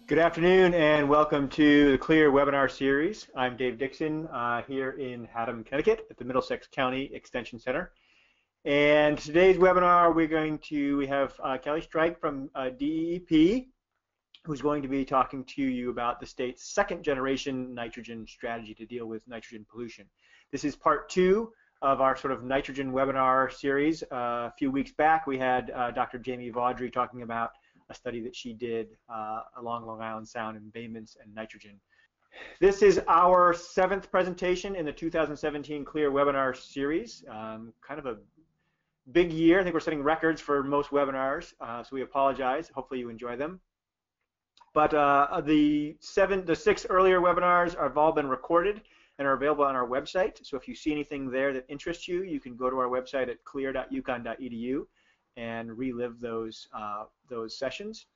Good afternoon and welcome to the CLEAR webinar series. I'm Dave Dixon here in Haddam, Connecticut at the Middlesex County Extension Center. And today's webinar we have Kelly Strike from DEP, who's going to be talking to you about the state's second generation nitrogen strategy to deal with nitrogen pollution. This is part 2 of our sort of nitrogen webinar series. A few weeks back we had Dr. Jamie Vaudry talking about a study that she did along Long Island Sound, embayments and nitrogen. This is our 7th presentation in the 2017 CLEAR webinar series. Kind of a big year. I think we're setting records for most webinars, so we apologize. Hopefully you enjoy them. But the 6 earlier webinars have all been recorded and are available on our website. So if you see anything there that interests you, you can go to our website at clear.uconn.edu and relive those sessions.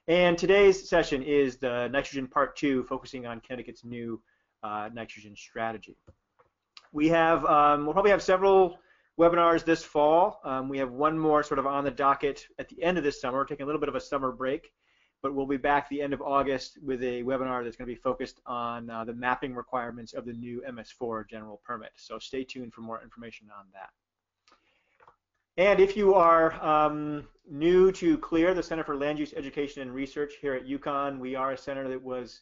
And today's session is the nitrogen part 2, focusing on Connecticut's new nitrogen strategy. We'll probably have several webinars this fall. We have one more sort of on the docket at the end of this summer. We're taking a little bit of a summer break, but we'll be back the end of August with a webinar that's going to be focused on the mapping requirements of the new MS4 general permit. So stay tuned for more information on that. And if you are new to CLEAR, the Center for Land Use Education and Research here at UConn, we are a center that was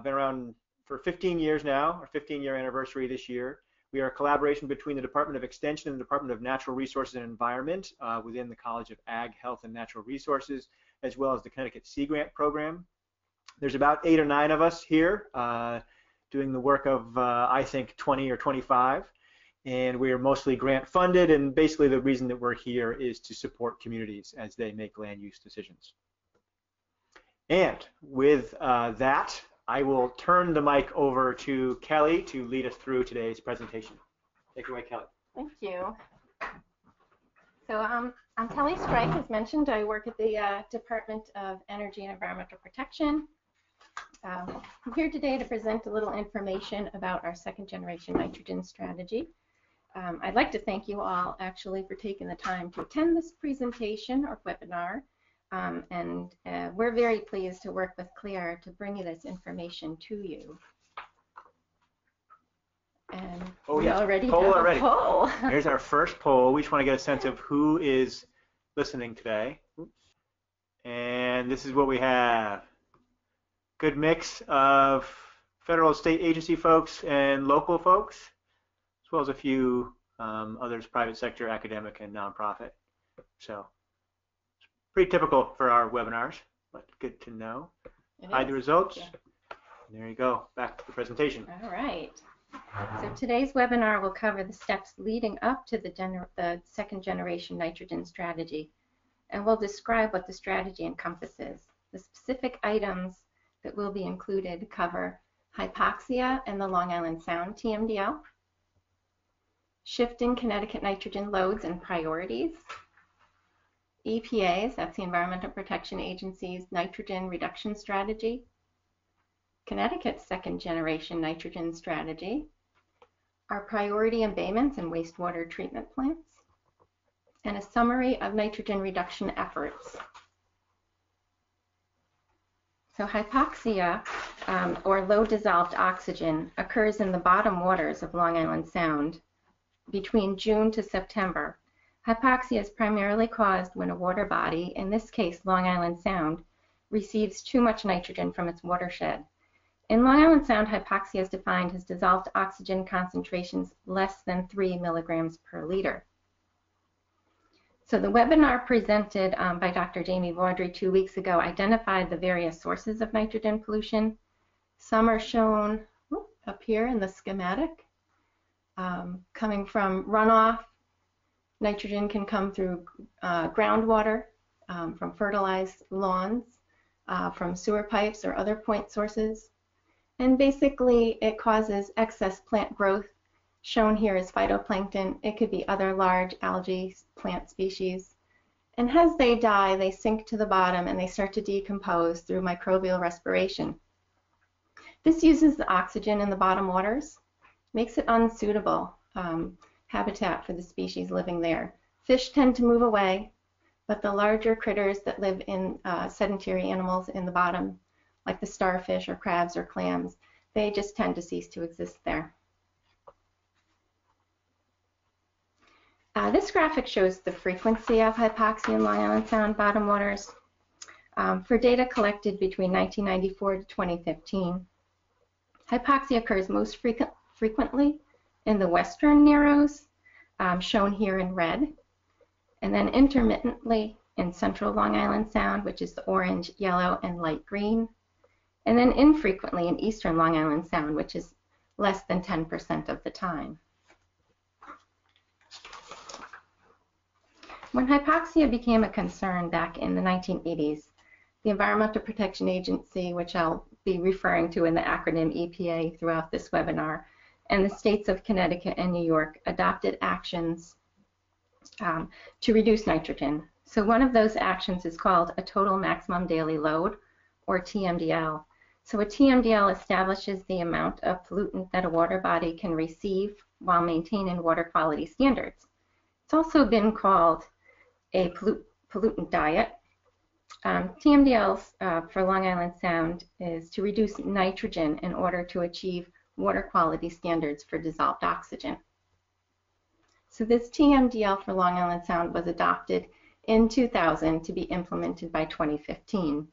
been around for 15 years now, our 15-year anniversary this year. We are a collaboration between the Department of Extension and the Department of Natural Resources and Environment within the College of Ag, Health, and Natural Resources, as well as the Connecticut Sea Grant Program. There's about 8 or 9 of us here doing the work of, I think, 20 or 25. And we are mostly grant funded, and basically the reason that we're here is to support communities as they make land use decisions. And with that, I will turn the mic over to Kelly to lead us through today's presentation. Take it away, Kelly. Thank you. So I'm Kelly Strike. As mentioned, I work at the Department of Energy and Environmental Protection. I'm here today to present a little information about our second generation nitrogen strategy. I'd like to thank you all actually for taking the time to attend this presentation or webinar, and we're very pleased to work with CLEAR to bring you this information to you. And we already have a poll. Here's our first poll. We just want to get a sense of who is listening today. And this is what we have. Good mix of federal state agency folks and local folks, as well as a few others, private sector, academic, and nonprofit. So it's pretty typical for our webinars, but good to know. Hide the results. Yeah. There you go. Back to the presentation. All right. So today's webinar will cover the steps leading up to the second generation nitrogen strategy, and we'll describe what the strategy encompasses. The specific items that will be included cover hypoxia and the Long Island Sound TMDL, shifting Connecticut nitrogen loads and priorities, EPA's, that's the Environmental Protection Agency's nitrogen reduction strategy, Connecticut's second generation nitrogen strategy, our priority embayments and wastewater treatment plants, and a summary of nitrogen reduction efforts. So hypoxia, or low dissolved oxygen, occurs in the bottom waters of Long Island Sound between June to September. Hypoxia is primarily caused when a water body, in this case Long Island Sound, receives too much nitrogen from its watershed. In Long Island Sound, hypoxia is defined as dissolved oxygen concentrations less than 3 milligrams per liter. So the webinar presented by Dr. Jamie Vaudry 2 weeks ago identified the various sources of nitrogen pollution. Some are shown up here in the schematic. Coming from runoff, nitrogen can come through groundwater, from fertilized lawns, from sewer pipes or other point sources. And basically it causes excess plant growth. Shown here is phytoplankton. It could be other large algae plant species. And as they die, they sink to the bottom and they start to decompose through microbial respiration. This uses the oxygen in the bottom waters, makes it unsuitable habitat for the species living there. Fish tend to move away, but the larger critters that live in sedentary animals in the bottom like the starfish or crabs or clams, they just tend to cease to exist there. This graphic shows the frequency of hypoxia in Long Island Sound bottom waters for data collected between 1994 to 2015. Hypoxia occurs most frequently in the western narrows, shown here in red, and then intermittently in central Long Island Sound, which is the orange, yellow, and light green, and then infrequently in eastern Long Island Sound, which is less than 10% of the time. When hypoxia became a concern back in the 1980s, the Environmental Protection Agency, which I'll be referring to in the acronym EPA throughout this webinar, and the states of Connecticut and New York adopted actions to reduce nitrogen. So one of those actions is called a total maximum daily load, or TMDL. So a TMDL establishes the amount of pollutant that a water body can receive while maintaining water quality standards. It's also been called a pollutant diet. TMDLs for Long Island Sound is to reduce nitrogen in order to achieve water quality standards for dissolved oxygen. So this TMDL for Long Island Sound was adopted in 2000 to be implemented by 2015.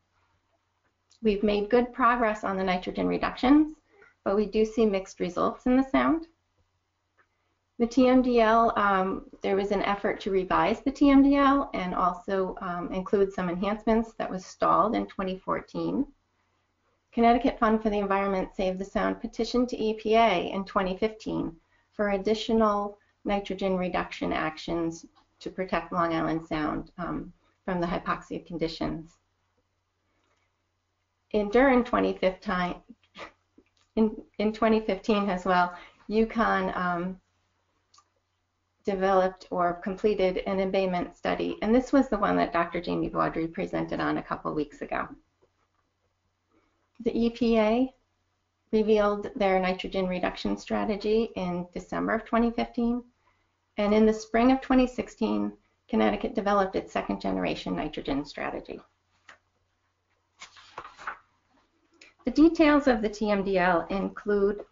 We've made good progress on the nitrogen reductions, but we do see mixed results in the sound. The TMDL, there was an effort to revise the TMDL and also include some enhancements that was stalled in 2014. Connecticut Fund for the Environment Save the Sound petitioned to EPA in 2015 for additional nitrogen reduction actions to protect Long Island Sound from the hypoxia conditions. And during 2015, in 2015 as well, UCONN developed or completed an embayment study, and this was the one that Dr. Jamie Baudry presented on a couple weeks ago. The EPA revealed their nitrogen reduction strategy in December of 2015, and in the spring of 2016, Connecticut developed its second generation nitrogen strategy. The details of the TMDL include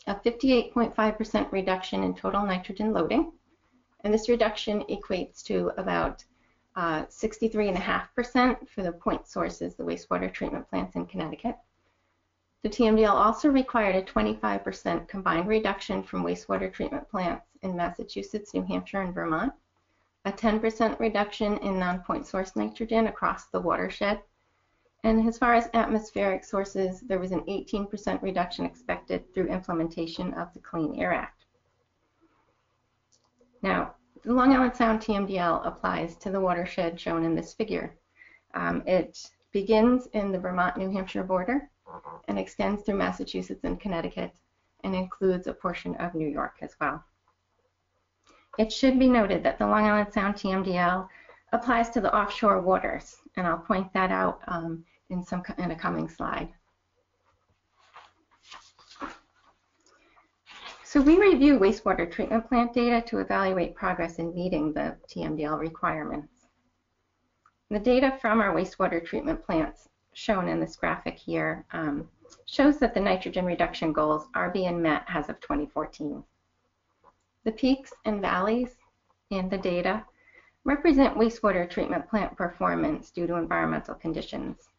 a 58.5% reduction in total nitrogen loading, and this reduction equates to about 63.5% for the point sources, the wastewater treatment plants in Connecticut. The TMDL also required a 25% combined reduction from wastewater treatment plants in Massachusetts, New Hampshire, and Vermont, a 10% reduction in non-point source nitrogen across the watershed, and as far as atmospheric sources, there was an 18% reduction expected through implementation of the Clean Air Act. Now, the Long Island Sound TMDL applies to the watershed shown in this figure. It begins in the Vermont-New Hampshire border and extends through Massachusetts and Connecticut and includes a portion of New York as well. It should be noted that the Long Island Sound TMDL applies to the offshore waters, and I'll point that out in a coming slide. So we review wastewater treatment plant data to evaluate progress in meeting the TMDL requirements. The data from our wastewater treatment plants shown in this graphic here shows that the nitrogen reduction goals are being met as of 2014. The peaks and valleys in the data represent wastewater treatment plant performance due to environmental conditions.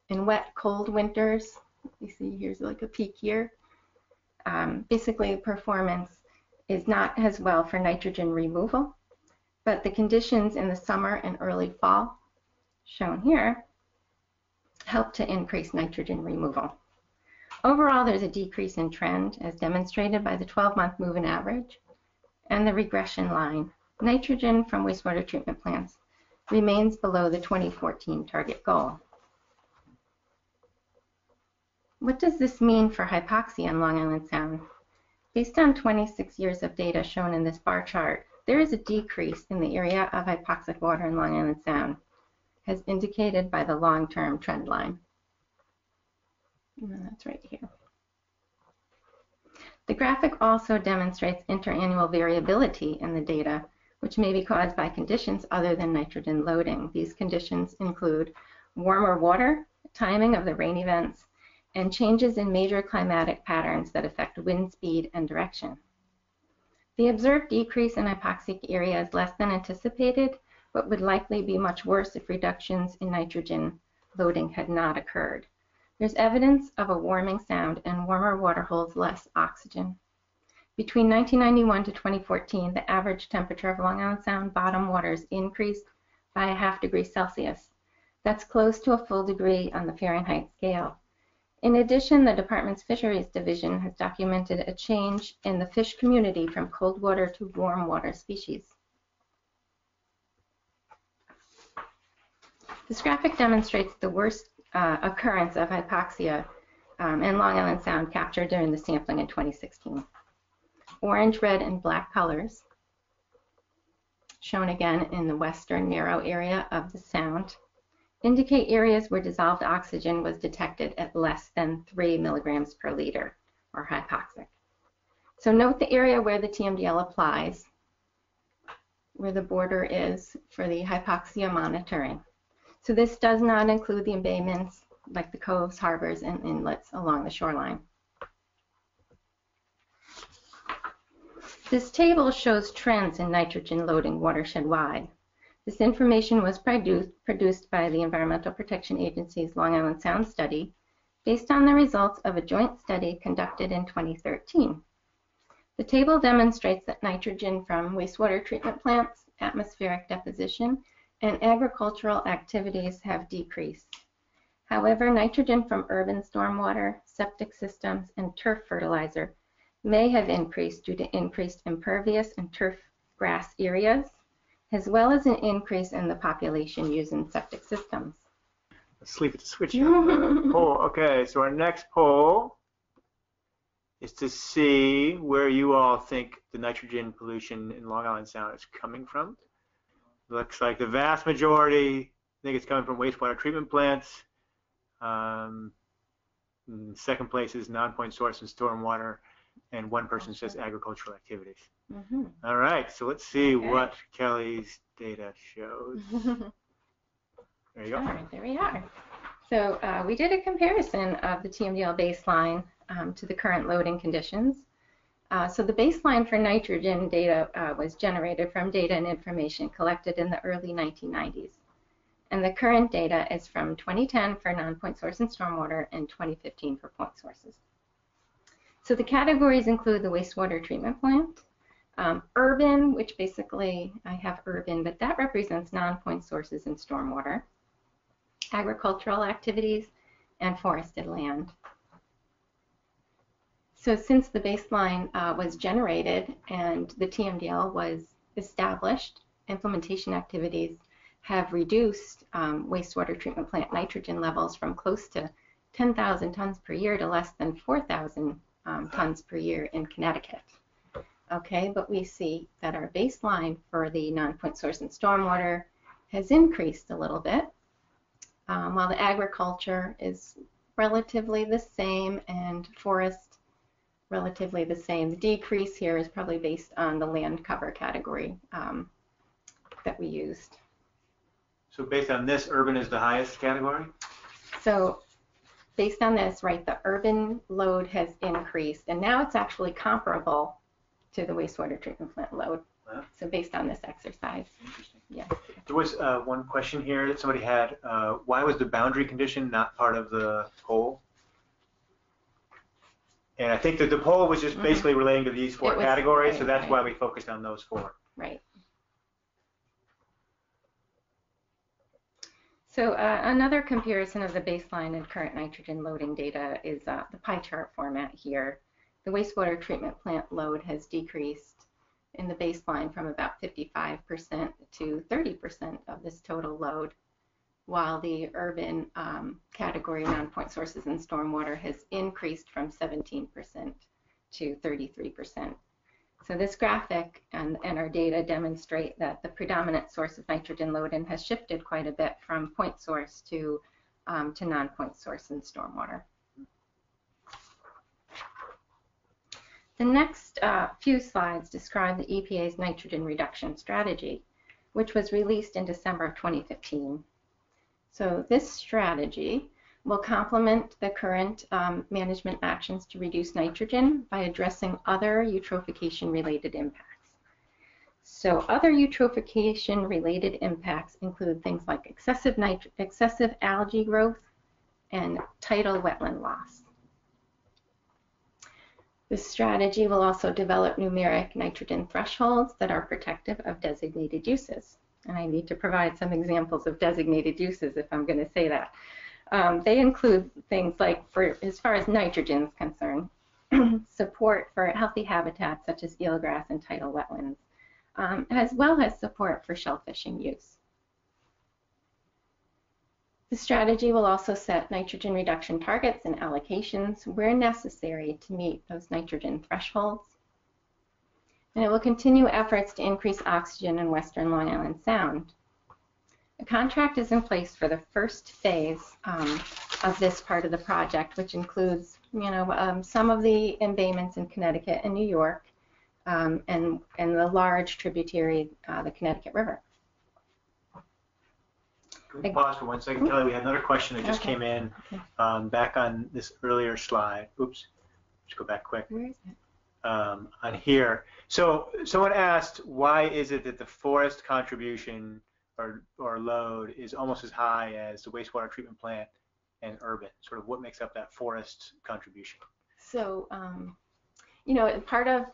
In wet, cold winters, you see here's like a peak here, basically performance is not as well for nitrogen removal, but the conditions in the summer and early fall, shown here, help to increase nitrogen removal. Overall, there's a decrease in trend as demonstrated by the 12-month moving average and the regression line. Nitrogen from wastewater treatment plants remains below the 2014 target goal. What does this mean for hypoxia in Long Island Sound? Based on 26 years of data shown in this bar chart, there is a decrease in the area of hypoxic water in Long Island Sound, as indicated by the long-term trend line. And that's right here. The graphic also demonstrates interannual variability in the data, which may be caused by conditions other than nitrogen loading. These conditions include warmer water timing of the rain events, and changes in major climatic patterns that affect wind speed and direction. The observed decrease in hypoxic area is less than anticipated, but would likely be much worse if reductions in nitrogen loading had not occurred. There's evidence of a warming sound, and warmer water holds less oxygen. Between 1991 to 2014, the average temperature of Long Island Sound bottom waters increased by 0.5 degrees Celsius. That's close to a full degree on the Fahrenheit scale. In addition, the department's Fisheries Division has documented a change in the fish community from cold water to warm water species. This graphic demonstrates the worst occurrence of hypoxia in Long Island Sound captured during the sampling in 2016. Orange, red, and black colors, shown again in the western narrow area of the Sound, indicate areas where dissolved oxygen was detected at less than 3 milligrams per liter, or hypoxic. So note the area where the TMDL applies, where the border is for the hypoxia monitoring. So this does not include the embayments, like the coves, harbors, and inlets along the shoreline. This table shows trends in nitrogen loading watershed-wide. This information was produced by the Environmental Protection Agency's Long Island Sound study based on the results of a joint study conducted in 2013. The table demonstrates that nitrogen from wastewater treatment plants, atmospheric deposition, and agricultural activities have decreased. However, nitrogen from urban stormwater, septic systems, and turf fertilizer may have increased due to increased impervious and turf grass areas, as well as an increase in the population using septic systems. Let's sleep at the switch. Poll. Okay, so our next poll is to see where you all think the nitrogen pollution in Long Island Sound is coming from. Looks like the vast majority think it's coming from wastewater treatment plants. Second place is non-point source and stormwater, and one person says agricultural activities. All right, so let's see what Kelly's data shows. There you go. All right, there we are. So we did a comparison of the TMDL baseline to the current loading conditions. So the baseline for nitrogen data was generated from data and information collected in the early 1990s. And the current data is from 2010 for non-point source and stormwater and 2015 for point sources. So the categories include the wastewater treatment plant, urban, which basically I have urban, but that represents non-point sources and stormwater, agricultural activities, and forested land. So since the baseline was generated and the TMDL was established, implementation activities have reduced wastewater treatment plant nitrogen levels from close to 10,000 tons per year to less than 4,000 tons per year in Connecticut. Okay, but we see that our baseline for the non-point source and stormwater has increased a little bit, while the agriculture is relatively the same and forest relatively the same. The decrease here is probably based on the land cover category that we used. So based on this, urban is the highest category? So based on this, right, the urban load has increased, and now it's actually comparable to the wastewater treatment plant load. Wow. So based on this exercise. Interesting. Yes. There was one question here that somebody had. Why was the boundary condition not part of the poll? And I think that the poll was just basically relating to these four categories, right, so that's why we focused on those four. Right. So another comparison of the baseline and current nitrogen loading data is the pie chart format here. The wastewater treatment plant load has decreased in the baseline from about 55% to 30% of this total load, while the urban category non-point sources and stormwater has increased from 17% to 33%. So this graphic and our data demonstrate that the predominant source of nitrogen loading has shifted quite a bit from point source to non-point source and stormwater. The next few slides describe the EPA's nitrogen reduction strategy, which was released in December of 2015. So this strategy will complement the current management actions to reduce nitrogen by addressing other eutrophication-related impacts. So other eutrophication-related impacts include things like excessive algae growth and tidal wetland loss. This strategy will also develop numeric nitrogen thresholds that are protective of designated uses. And I need to provide some examples of designated uses if I'm going to say that. They include things like, as far as nitrogen is concerned, support for healthy habitats such as eelgrass and tidal wetlands, as well as support for shellfishing use. The strategy will also set nitrogen reduction targets and allocations where necessary to meet those nitrogen thresholds. And it will continue efforts to increase oxygen in western Long Island Sound. A contract is in place for the first phase of this part of the project, which includes, some of the embayments in Connecticut and New York, and the large tributary, the Connecticut River. Can we pause for 1 second, Kelly? We had another question that just came in back on this earlier slide. Oops, just go back quick. Where is it? On here. So someone asked, why is it that the forest contribution or load is almost as high as the wastewater treatment plant and urban? Sort of what makes up that forest contribution? So, part of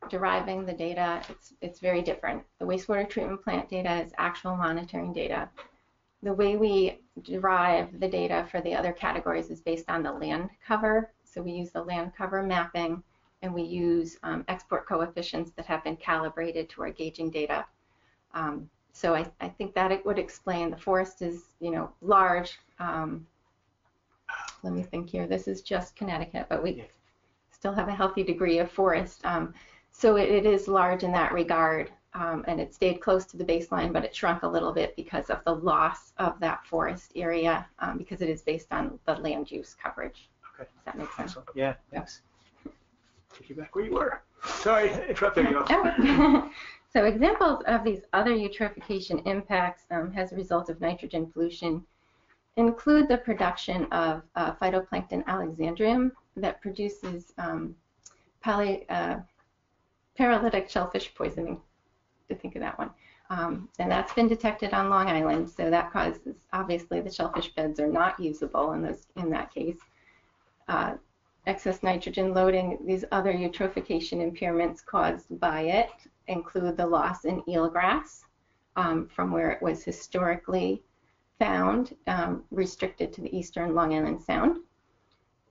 deriving the data, it's very different. The wastewater treatment plant data is actual monitoring data. The way we derive the data for the other categories is based on the land cover. So we use the land cover mapping, and we use export coefficients that have been calibrated to our gauging data. So I think that it would explain the forest is, large. Let me think here. This is just Connecticut, but we still have a healthy degree of forest. So it is large in that regard, and it stayed close to the baseline, but it shrunk a little bit because of the loss of that forest area, because it is based on the land use coverage. Okay. Does that make sense? Excellent. Yeah, thanks. Take you back where you were. Sorry, interrupted you. Okay. So examples of these other eutrophication impacts as a result of nitrogen pollution include the production of phytoplankton alexandrium that produces paralytic shellfish poisoning, to think of that one. And that's been detected on Long Island, so that causes, obviously, the shellfish beds are not usable in that case. Excess nitrogen loading, these other eutrophication impairments caused by it include the loss in eelgrass from where it was historically found, restricted to the eastern Long Island Sound.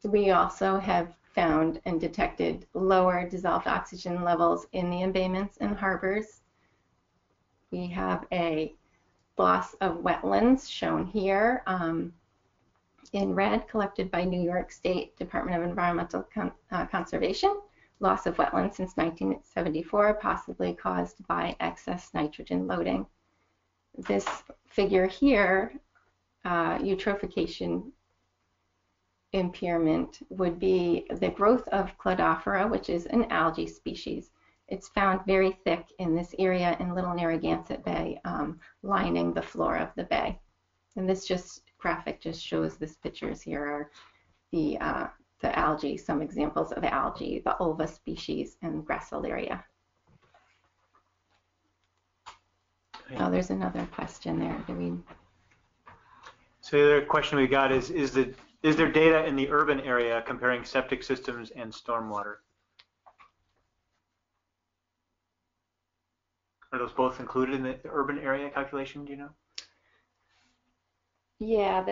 We also have found and detected lower dissolved oxygen levels in the embayments and harbors. We have a loss of wetlands shown here in red, collected by New York State Department of Environmental Conservation. Loss of wetlands since 1974, possibly caused by excess nitrogen loading. This figure here, eutrophication impairment, would be the growth of Cladophora, which is an algae species. It's found very thick in this area in Little Narragansett Bay, lining the floor of the bay. And this graphic just shows this pictures here are the algae, some examples of algae, the ulva species and Gracilaria. Oh, there's another question there. So the other question we got is there data in the urban area comparing septic systems and stormwater? Are those both included in the urban area calculation, do you know? Yeah,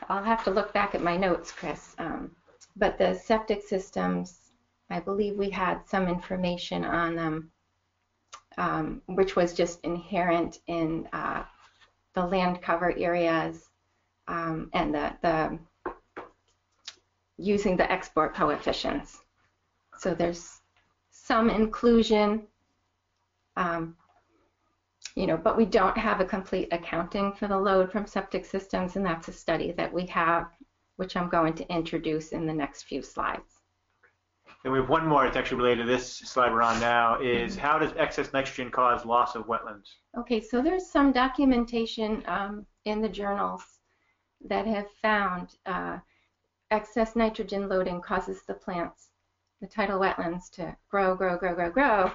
I'll have to look back at my notes, Chris. But the septic systems, I believe we had some information on them, which was just inherent in the land cover areas and the using the export coefficients. So there's some inclusion, but we don't have a complete accounting for the load from septic systems, and that's a study that we have, which I'm going to introduce in the next few slides. And we have one more that's actually related to this slide we're on now, is how does excess nitrogen cause loss of wetlands? Okay, so there's some documentation in the journals that have found excess nitrogen loading causes the plants, the tidal wetlands, to grow.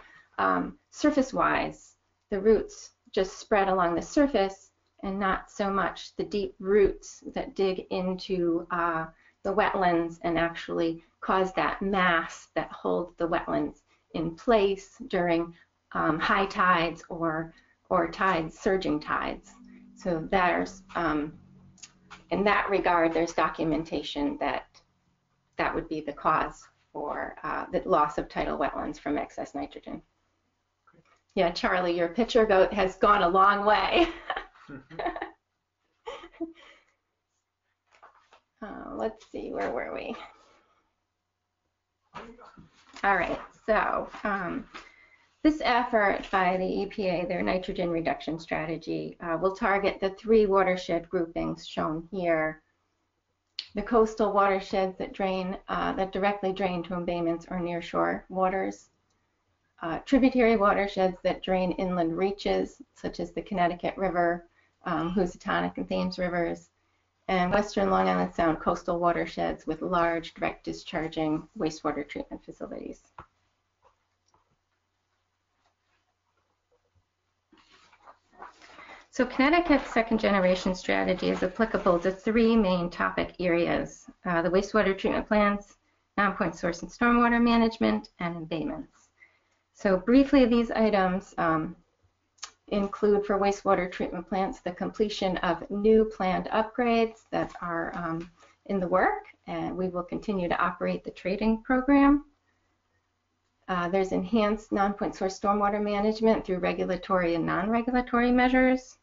Surface-wise, the roots just spread along the surface and not so much the deep roots that dig into the wetlands and actually cause that mass that holds the wetlands in place during high tides or tides, surging tides. So there's, in that regard, there's documentation that that would be the cause for the loss of tidal wetlands from excess nitrogen. Yeah, Charlie, your picture goat has gone a long way. Let's see, where were we? All right, so this effort by the EPA, their nitrogen reduction strategy, will target the 3 watershed groupings shown here. The coastal watersheds that drain, that directly drain to embayments or nearshore waters. Tributary watersheds that drain inland reaches, such as the Connecticut River, Housatonic and Thames rivers, and western Long Island Sound coastal watersheds with large direct discharging wastewater treatment facilities. So Connecticut's second generation strategy is applicable to 3 main topic areas: the wastewater treatment plants, non-point source and stormwater management, and embayments. So briefly, these items include for wastewater treatment plants the completion of new planned upgrades that are in the work, and we will continue to operate the trading program. There's enhanced non-point source stormwater management through regulatory and non-regulatory measures.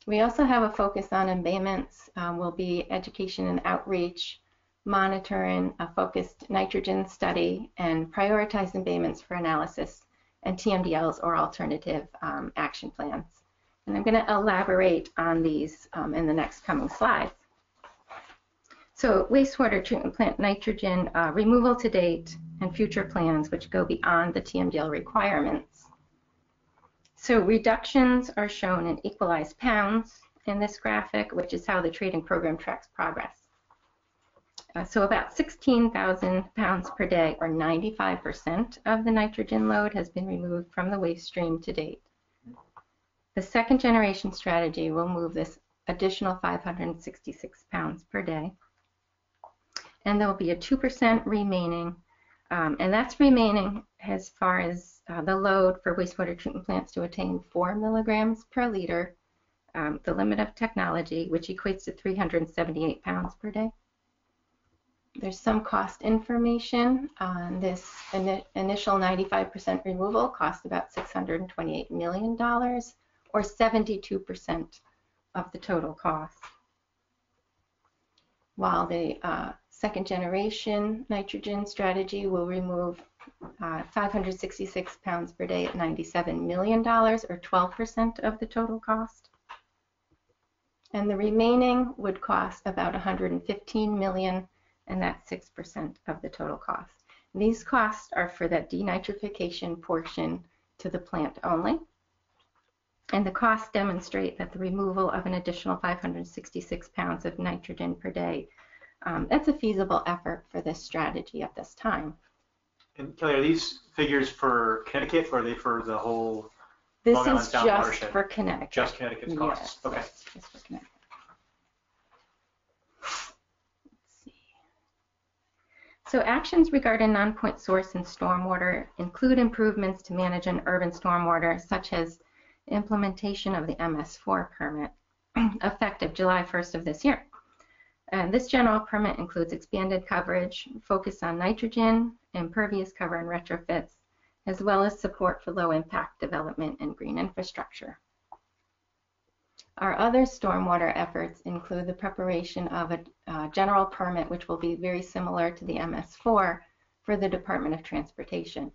We also have a focus on embayments. Will be education and outreach, monitoring, a focused nitrogen study, and prioritized embayments for analysis and TMDLs or alternative action plans. And I'm going to elaborate on these in the next coming slides. So wastewater treatment plant nitrogen removal to date and future plans which go beyond the TMDL requirements. So reductions are shown in equalized pounds in this graphic, which is how the trading program tracks progress. So about 16,000 pounds per day, or 95% of the nitrogen load, has been removed from the waste stream to date. The second generation strategy will move this additional 566 pounds per day. And there will be a 2% remaining, and that's remaining as far as the load for wastewater treatment plants to attain 4 milligrams per liter, the limit of technology, which equates to 378 pounds per day. There's some cost information on this initial 95% removal cost about $628 million, or 72% of the total cost. While the second generation nitrogen strategy will remove 566 pounds per day at $97 million, or 12% of the total cost. And the remaining would cost about $115 million, and that's 6% of the total cost. And these costs are for that denitrification portion to the plant only. And the costs demonstrate that the removal of an additional 566 pounds of nitrogen per day, that's a feasible effort for this strategy at this time. And Kelly, are these figures for Connecticut, or are they for the whole This Long Island is Sound just watershed? for Connecticut. Just Connecticut's costs? Yes, Okay. yes, just for Connecticut. So actions regarding non-point source and stormwater include improvements to manage an urban stormwater, such as implementation of the MS4 permit, effective July 1st of this year. And this general permit includes expanded coverage, focus on nitrogen, impervious cover and retrofits, as well as support for low-impact development and green infrastructure. Our other stormwater efforts include the preparation of a general permit, which will be very similar to the MS4 for the Department of Transportation.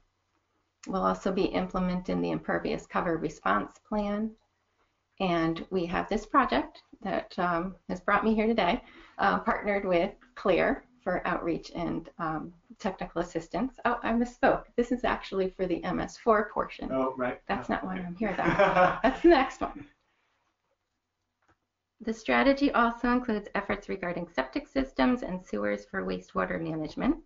We'll also be implementing the impervious cover response plan. And we have this project that has brought me here today, partnered with CLEAR for outreach and technical assistance. Oh, I misspoke. This is actually for the MS4 portion. Oh, right. That's not why I'm here, though. That's the next one. The strategy also includes efforts regarding septic systems and sewers for wastewater management,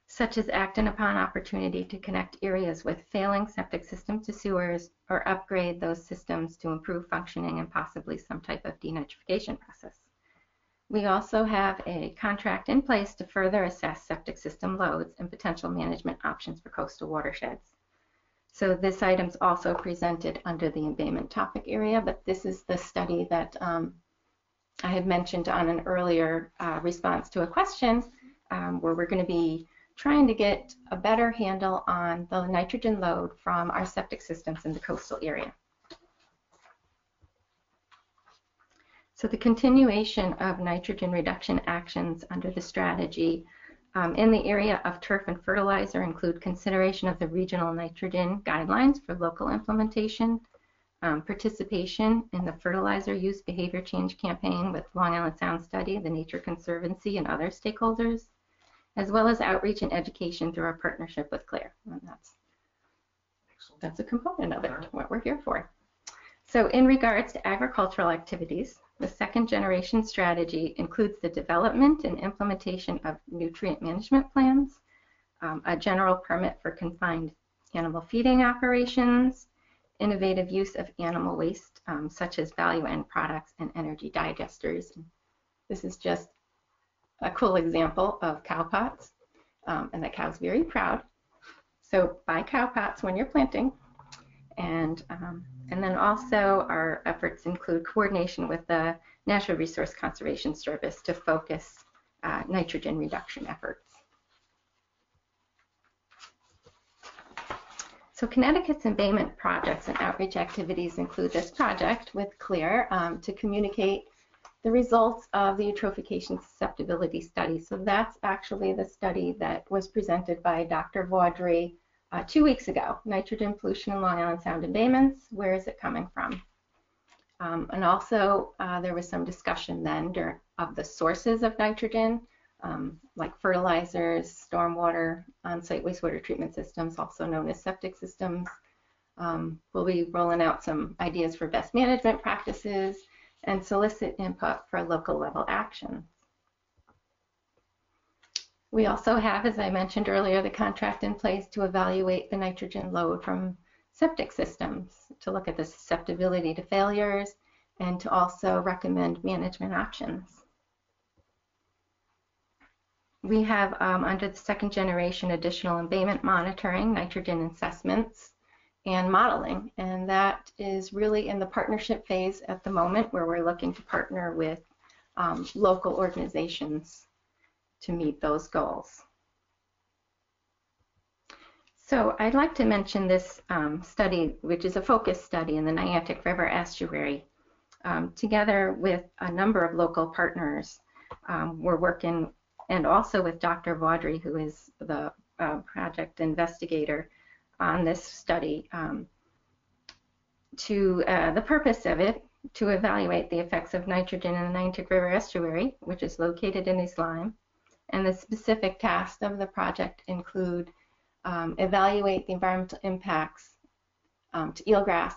such as acting upon opportunity to connect areas with failing septic systems to sewers or upgrade those systems to improve functioning and possibly some type of denitrification process. We also have a contract in place to further assess septic system loads and potential management options for coastal watersheds. So this item's also presented under the embayment topic area, but this is the study that I had mentioned on an earlier response to a question where we're going to be trying to get a better handle on the nitrogen load from our septic systems in the coastal area. So the continuation of nitrogen reduction actions under the strategy in the area of turf and fertilizer include consideration of the regional nitrogen guidelines for local implementation, participation in the fertilizer use behavior change campaign with Long Island Sound Study, the Nature Conservancy, and other stakeholders, as well as outreach and education through our partnership with CLEAR. And that's a component of it, what we're here for. So in regards to agricultural activities, the second generation strategy includes the development and implementation of nutrient management plans, a general permit for confined animal feeding operations, innovative use of animal waste such as value end products and energy digesters. And this is just a cool example of cow pots, and the cow's very proud. So buy cow pots when you're planting. And then also our efforts include coordination with the Natural Resource Conservation Service to focus nitrogen reduction efforts. So Connecticut's embayment projects and outreach activities include this project with CLEAR to communicate the results of the eutrophication susceptibility study. So that's actually the study that was presented by Dr. Vaudry 2 weeks ago. Nitrogen pollution in Long Island Sound embayments, where is it coming from? And also there was some discussion then of the sources of nitrogen, like fertilizers, stormwater, on-site wastewater treatment systems, also known as septic systems. We'll be rolling out some ideas for best management practices and solicit input for local level actions. We also have, as I mentioned earlier, the contract in place to evaluate the nitrogen load from septic systems, to look at the susceptibility to failures, and to also recommend management options. We have, under the second generation, additional embayment monitoring, nitrogen assessments, and modeling, and that is really in the partnership phase at the moment, where we're looking to partner with local organizations to meet those goals. So I'd like to mention this study, which is a focus study in the Niantic River Estuary. Together with a number of local partners, we're working, and also with Dr. Vaudry, who is the project investigator on this study, the purpose of it, to evaluate the effects of nitrogen in the Niantic River Estuary, which is located in East Lyme. And the specific tasks of the project include evaluate the environmental impacts to eelgrass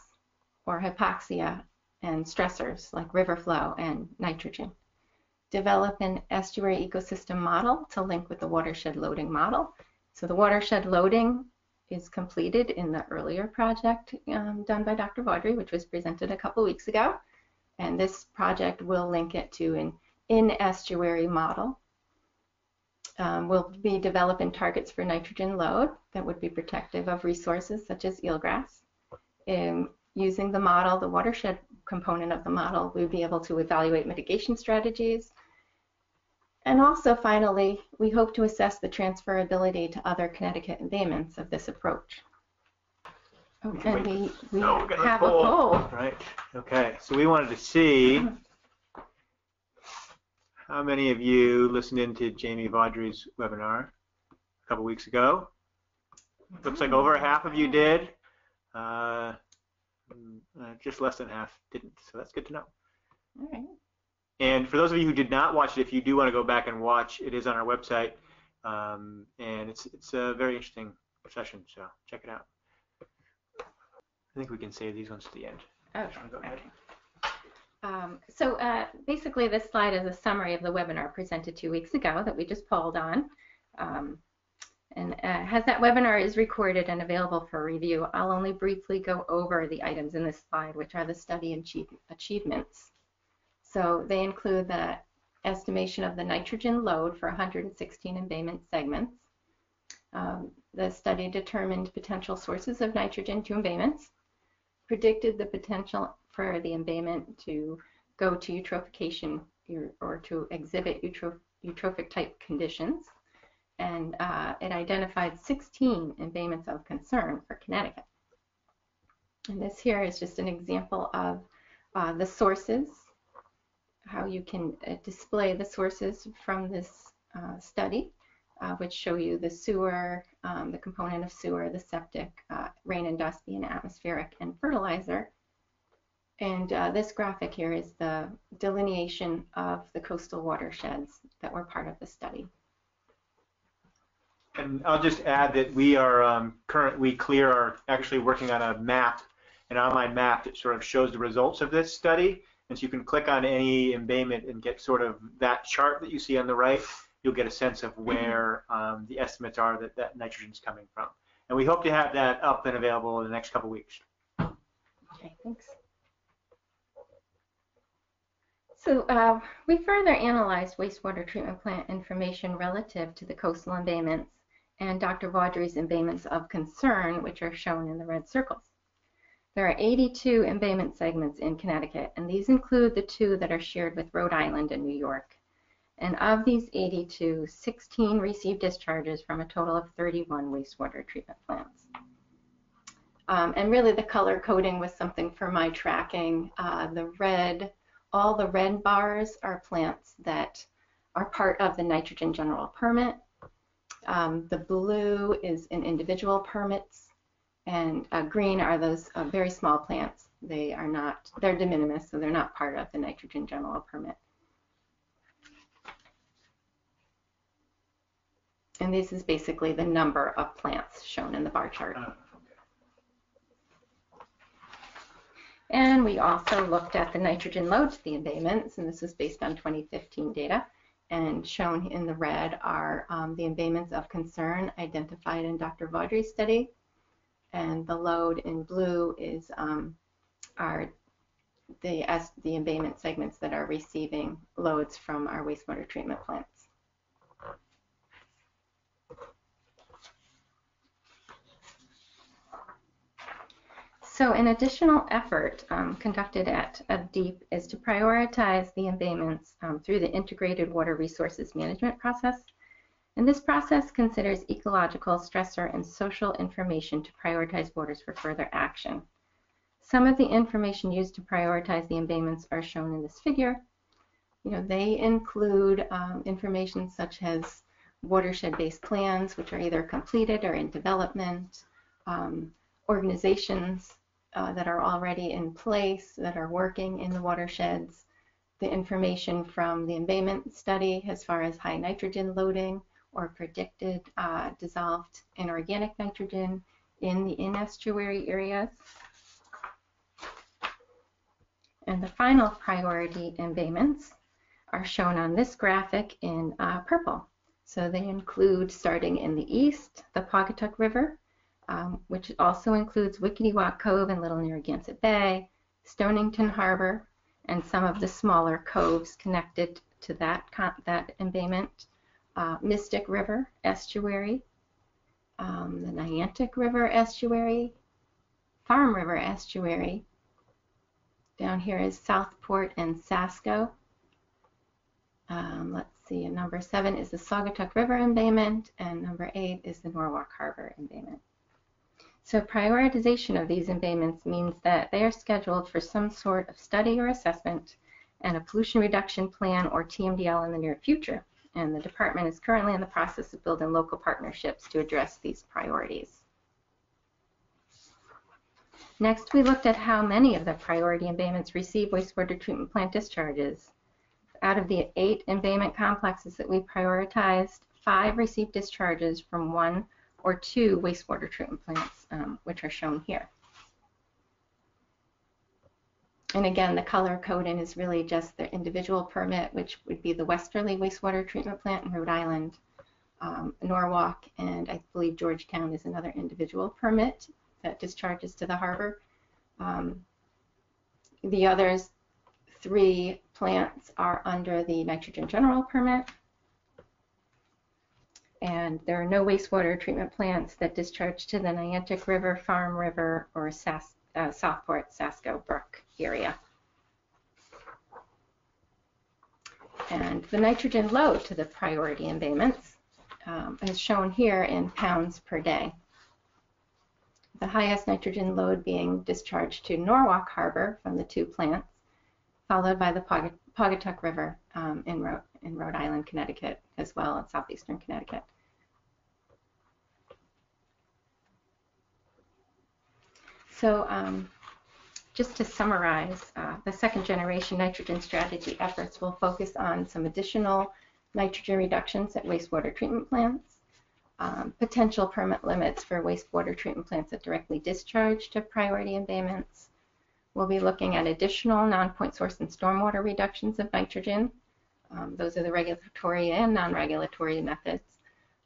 or hypoxia and stressors like river flow and nitrogen. Develop an estuary ecosystem model to link with the watershed loading model. So the watershed loading is completed in the earlier project done by Dr. Vaudry, which was presented a couple weeks ago. And this project will link it to an in-estuary model. We'll be developing targets for nitrogen load that would be protective of resources such as eelgrass. Using the model, the watershed component of the model, we'll be able to evaluate mitigation strategies. And also, finally, we hope to assess the transferability to other Connecticut embayments of this approach. Oh, and we have a poll. Right. Okay. So we wanted to see how many of you listened in to Jamie Vaudry's webinar a couple weeks ago. Looks like over half of you did. Just less than half didn't, so that's good to know. All right. And for those of you who did not watch it, if you do want to go back and watch, it is on our website, and it's a very interesting session, so check it out. I think we can save these ones to the end. Oh, go ahead. Basically this slide is a summary of the webinar presented 2 weeks ago that we just polled on. As that webinar is recorded and available for review, I'll only briefly go over the items in this slide, which are the study achievements. So they include the estimation of the nitrogen load for 116 embayment segments. The study determined potential sources of nitrogen to embayments, predicted the potential for the embayment to go to eutrophication or to exhibit eutrophic type conditions, and it identified 16 embayments of concern for Connecticut. And this here is just an example of the sources, how you can display the sources from this study, which show you the sewer, the component of sewer, the septic, rain and dust being atmospheric, and fertilizer. And this graphic here is the delineation of the coastal watersheds that were part of the study. And I'll just add that we are CLEAR are actually working on a map, an online map that sort of shows the results of this study. And so you can click on any embayment and get sort of that chart that you see on the right. You'll get a sense of where the estimates are that nitrogen is coming from. And we hope to have that up and available in the next couple weeks. Okay, thanks. So we further analyzed wastewater treatment plant information relative to the coastal embayments and Dr. Vaudry's embayments of concern, which are shown in the red circles. There are 82 embayment segments in Connecticut, and these include the 2 that are shared with Rhode Island and New York. And of these 82, 16 received discharges from a total of 31 wastewater treatment plants. And really the color coding was something for my tracking. All the red bars are plants that are part of the nitrogen general permit. The blue is in individual permits, and green are those very small plants. They're de minimis, so they're not part of the nitrogen general permit. And this is basically the number of plants shown in the bar chart. And we also looked at the nitrogen load to the embayments, and this was based on 2015 data. And shown in the red are the embayments of concern identified in Dr. Vaudry's study. And the load in blue is are the embayment segments that are receiving loads from our wastewater treatment plants. So an additional effort conducted at DEEP is to prioritize the embayments through the integrated water resources management process. And this process considers ecological, stressor, and social information to prioritize waters for further action. Some of the information used to prioritize the embayments are shown in this figure. They include information such as watershed-based plans, which are either completed or in development, organizations that are already in place, that are working in the watersheds, the information from the embayment study as far as high nitrogen loading or predicted dissolved inorganic nitrogen in the estuary areas. And the final priority embayments are shown on this graphic in purple. So they include, starting in the east, the Pawcatuck River, which also includes Wickety-Wack Cove and Little Narragansett Bay, Stonington Harbor, and some of the smaller coves connected to that embayment, Mystic River Estuary, the Niantic River Estuary, Farm River Estuary. Down here is Southport and Sasko. Let's see, and number 7 is the Saugatuck River embayment, and number 8 is the Norwalk Harbor embayment. So prioritization of these embayments means that they are scheduled for some sort of study or assessment and a pollution reduction plan or TMDL in the near future. And the department is currently in the process of building local partnerships to address these priorities. Next, we looked at how many of the priority embayments receive wastewater treatment plant discharges. Out of the 8 embayment complexes that we prioritized, 5 received discharges from 1 or 2 wastewater treatment plants, which are shown here. And again, the color coding is really just the individual permit, which would be the Westerly Wastewater Treatment Plant in Rhode Island, Norwalk, and I believe Georgetown is another individual permit that discharges to the harbor. The others 3 plants are under the nitrogen general permit, and there are no wastewater treatment plants that discharge to the Niantic River, Farm River, or Southport, Sasko Brook area. And the nitrogen load to the priority embayments is shown here in pounds per day. The highest nitrogen load being discharged to Norwalk Harbor from the 2 plants, followed by the Pawcatuck River in Rhode Island, Connecticut, as well as southeastern Connecticut. So just to summarize, the second generation nitrogen strategy efforts will focus on some additional nitrogen reductions at wastewater treatment plants, potential permit limits for wastewater treatment plants that directly discharge to priority embayments. We'll be looking at additional non-point source and stormwater reductions of nitrogen. Those are the regulatory and non-regulatory methods.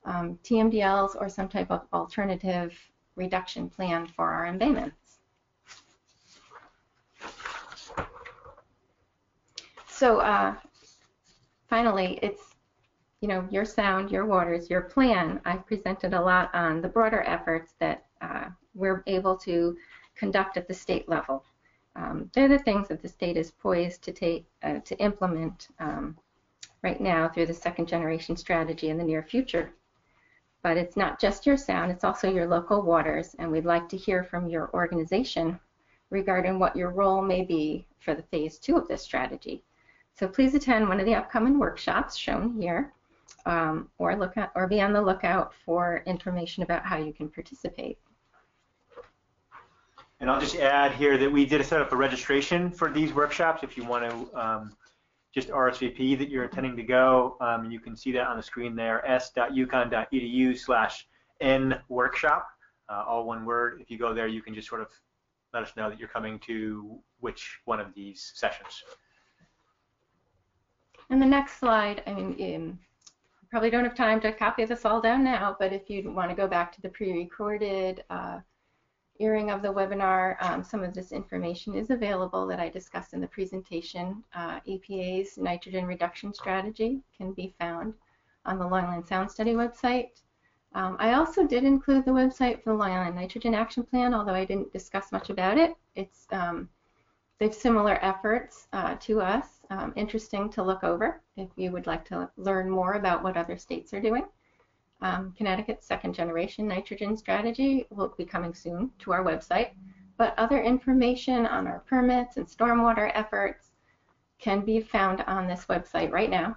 TMDLs or some type of alternative reduction plan for our embayments. So finally, it's your sound, your waters, your plan. I've presented a lot on the broader efforts that we're able to conduct at the state level. They're the things that the state is poised to implement right now through the second generation strategy in the near future. But it's not just your sound, it's also your local waters, and we'd like to hear from your organization regarding what your role may be for the phase 2 of this strategy. So please attend one of the upcoming workshops shown here, or be on the lookout for information about how you can participate. And I'll just add here that we did set up a registration for these workshops. If you want to just RSVP that you're intending to go, you can see that on the screen there, s.uconn.edu/nworkshop, all one word. If you go there, you can just sort of let us know that you're coming to which one of these sessions. And the next slide, I mean, probably don't have time to copy this all down now, but if you want to go back to the pre-recorded airing of the webinar, some of this information is available that I discussed in the presentation. EPA's nitrogen reduction strategy can be found on the Long Island Sound Study website. I also did include the website for the Long Island Nitrogen Action Plan, although I didn't discuss much about it. It's they have similar efforts to us. Interesting to look over if you would like to learn more about what other states are doing. Connecticut's second generation nitrogen strategy will be coming soon to our website, but other information on our permits and stormwater efforts can be found on this website right now.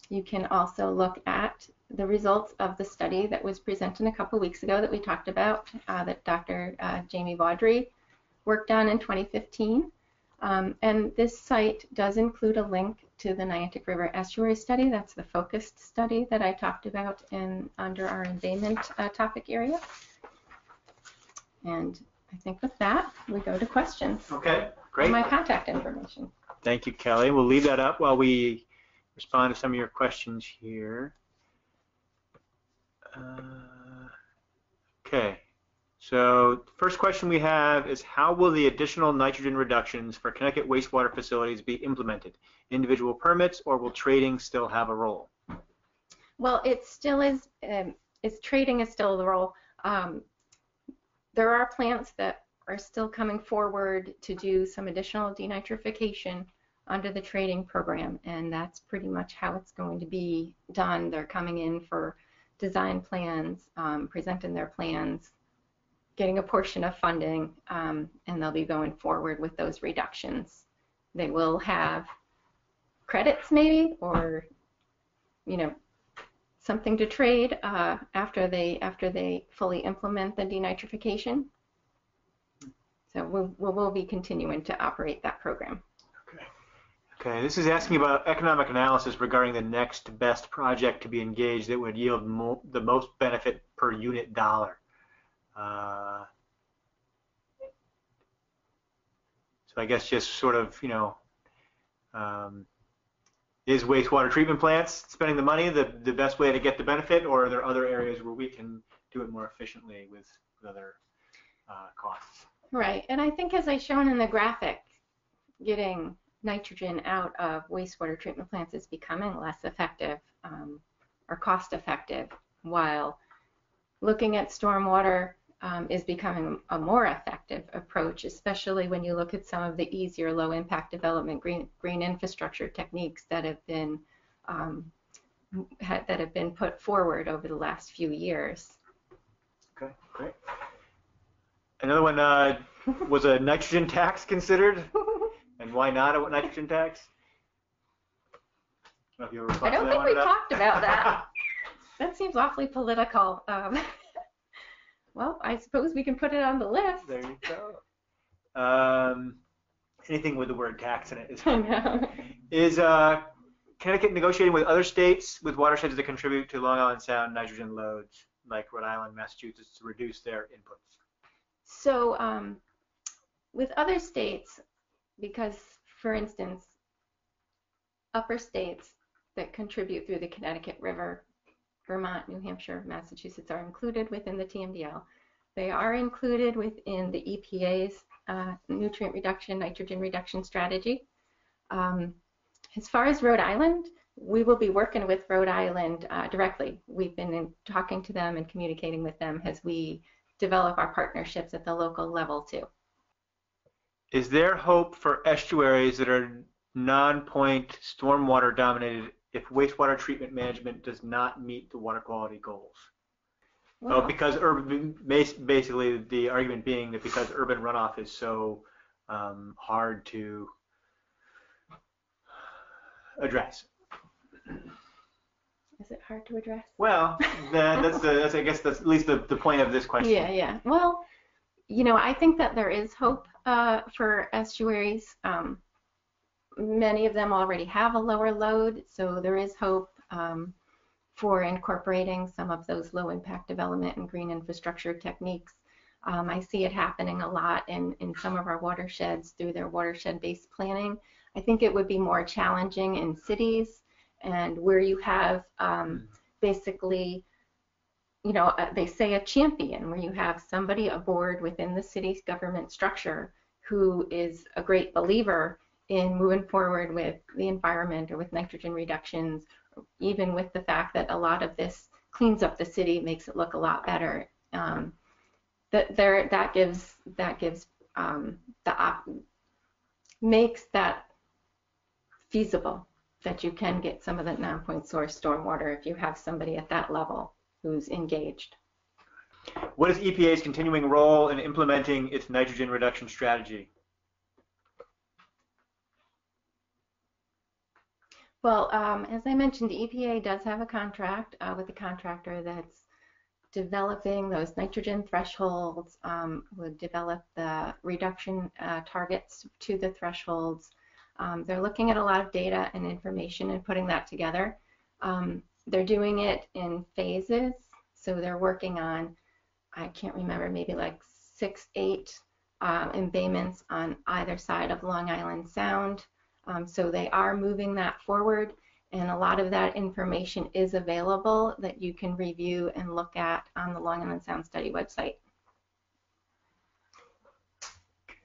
You can also look at the results of the study that was presented a couple weeks ago that we talked about, that Dr. Jamie Vaudry worked on in 2015. And this site does include a link to the Niantic River Estuary study. That's the focused study that I talked about under our embayment topic area. And I think with that, we go to questions. Okay, great. And my contact information. Thank you, Kelly. We'll leave that up while we respond to some of your questions here. Okay. So the first question we have is, how will the additional nitrogen reductions for Connecticut wastewater facilities be implemented? Individual permits, or will trading still have a role? Well, it still is, trading is still the role. There are plants that are still coming forward to do some additional denitrification under the trading program, and that's pretty much how it's going to be done. They're coming in for design plans, presenting their plans, getting a portion of funding, and they'll be going forward with those reductions. They will have credits maybe, or something to trade after they fully implement the denitrification. So we'll be continuing to operate that program. Okay, this is asking about economic analysis regarding the next best project to be engaged that would yield the most benefit per unit dollar. So I guess just sort of, is wastewater treatment plants spending the money the best way to get the benefit, or are there other areas where we can do it more efficiently with other costs? Right, and I think as I shown in the graphic, getting nitrogen out of wastewater treatment plants is becoming less effective or cost effective, while looking at stormwater is becoming a more effective approach, especially when you look at some of the easier low impact development green infrastructure techniques that have been put forward over the last few years. Okay, great. Another one, was a nitrogen tax considered? And why not a nitrogen tax? I don't think we talked about that. That seems awfully political. Well, I suppose we can put it on the list. There you go. Anything with the word tax in it is fine. Is Connecticut negotiating with other states with watersheds that contribute to Long Island Sound nitrogen loads, like Rhode Island, Massachusetts, to reduce their inputs? So with other states, because, for instance, upper states that contribute through the Connecticut River, Vermont, New Hampshire, Massachusetts are included within the TMDL. They are included within the EPA's nutrient reduction, nitrogen reduction strategy. As far as Rhode Island, we will be working with Rhode Island directly. We've been talking to them and communicating with them as we develop our partnerships at the local level too. Is there hope for estuaries that are non-point stormwater dominated if wastewater treatment management does not meet the water quality goals? Well, because urban, basically the argument being that because urban runoff is so hard to address. Is it hard to address? Well, that's I guess that's at least the point of this question. Yeah. Well, I think that there is hope for estuaries. Many of them already have a lower load, so there is hope for incorporating some of those low impact development and green infrastructure techniques. I see it happening a lot in some of our watersheds through their watershed-based planning. I think it would be more challenging in cities and where you have basically, they say a champion, where you have somebody aboard within the city's government structure who is a great believer in moving forward with the environment or with nitrogen reductions, or even with the fact that a lot of this cleans up the city, makes it look a lot better. Makes that feasible, that you can get some of the non-point source stormwater if you have somebody at that level who's engaged. What is EPA's continuing role in implementing its nitrogen reduction strategy? Well, as I mentioned, the EPA does have a contract with the contractor that's developing those nitrogen thresholds, would develop the reduction targets to the thresholds. They're looking at a lot of data and information and putting that together. They're doing it in phases, so they're working on, I can't remember, maybe like 6-8 embayments on either side of Long Island Sound. So they are moving that forward, and a lot of that information is available that you can review and look at on the Long Island Sound Study website.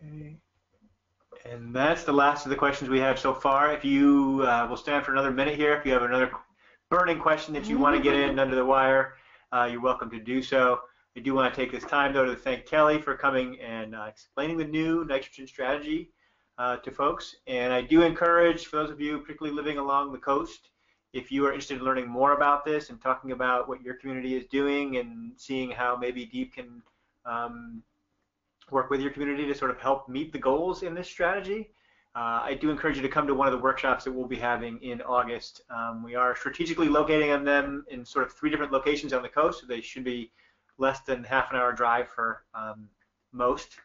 Okay. And that's the last of the questions we have so far. If you will stand for another minute here, if you have another burning question that you want to get in under the wire, you're welcome to do so. I do want to take this time, though, to thank Kelly for coming and explaining the new nitrogen strategy to folks. And I do encourage, for those of you particularly living along the coast, if you are interested in learning more about this and talking about what your community is doing and seeing how maybe DEEP can work with your community to sort of help meet the goals in this strategy, I do encourage you to come to one of the workshops that we'll be having in August. We are strategically locating them in sort of 3 different locations on the coast, so they should be less than half an hour drive for most,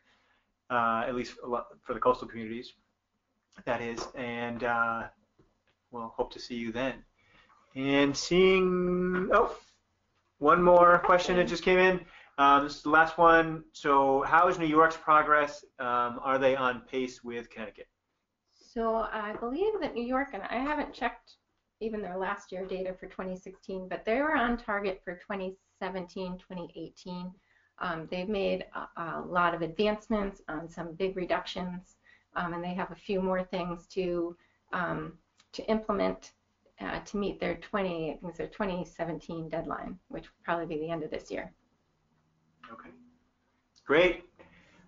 at least for the coastal communities, that is, and we'll hope to see you then. And seeing, one more question that just came in. This is the last one. So how is New York's progress? Are they on pace with Connecticut? So I believe that New York, and I haven't checked even their last year data for 2016, but they were on target for 2017, 2018. They've made a lot of advancements on some big reductions, and they have a few more things to implement to meet their 2017 deadline, which will probably be the end of this year. Okay, great.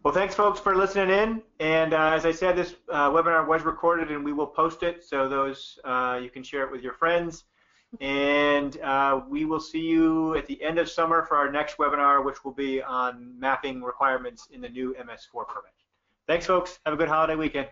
Well, thanks, folks, for listening in. And as I said, this webinar was recorded, and we will post it, so those you can share it with your friends. And we will see you at the end of summer for our next webinar, which will be on mapping requirements in the new MS4 permit. Thanks, folks. Have a good holiday weekend.